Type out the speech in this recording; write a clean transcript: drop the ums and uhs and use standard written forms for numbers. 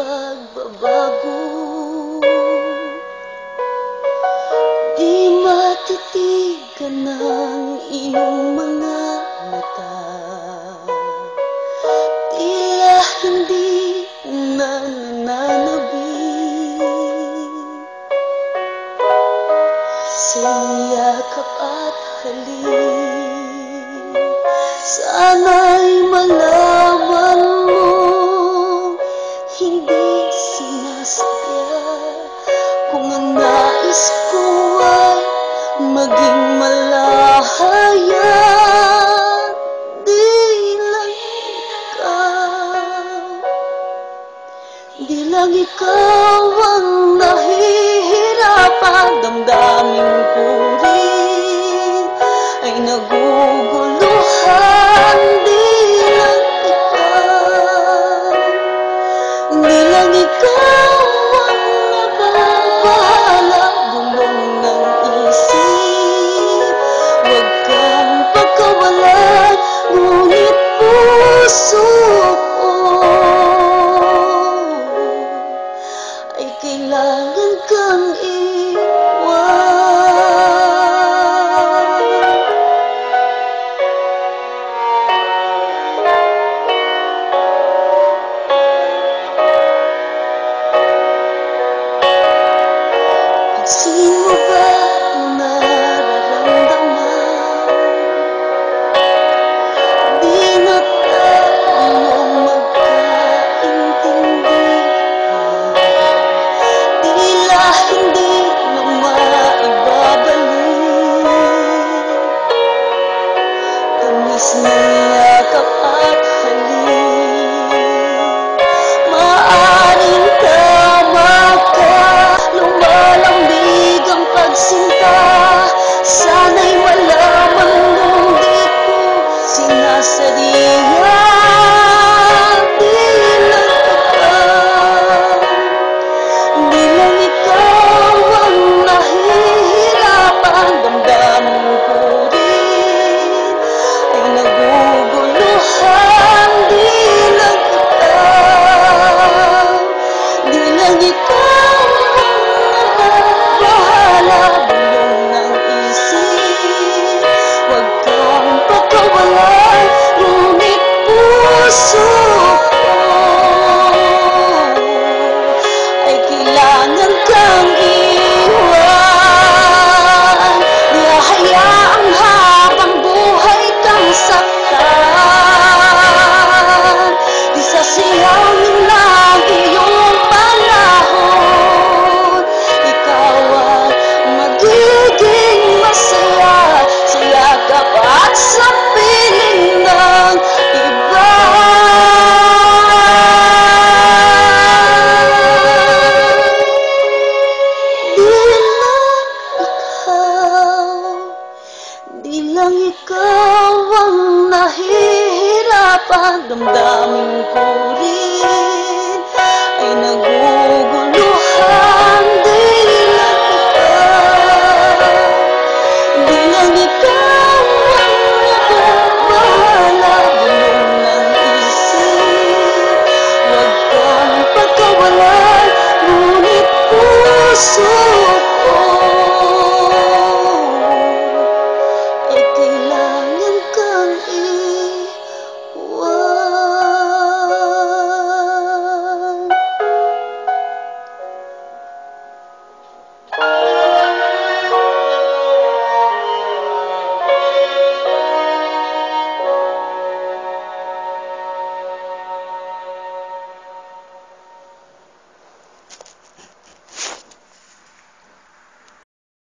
pagbabago. Di matitigan ng iyong mga mata, tila hindi nananabik. Sa'yong yakap at halik, sana'y malaman mo, hindi sinasadya. Kung ang nais ko ay maging malahayan, di lang ikaw ang nahihirapan. Damdamin ko rin ay naguguluhan. Di lang ikaw ang nababahala. Gulong ng isip, huwag kang pagkawalan, ngunit puso ko ay kailangan kang iwan. Pansin mo ba nararamdaman? Di na tayo magkaintindihan, tila hindi na maibabalik. Tamis ng yakap at halik, maaring tama ka. Lumalambig ang pagsinta, sana'y malaman mong di ko sinasadya.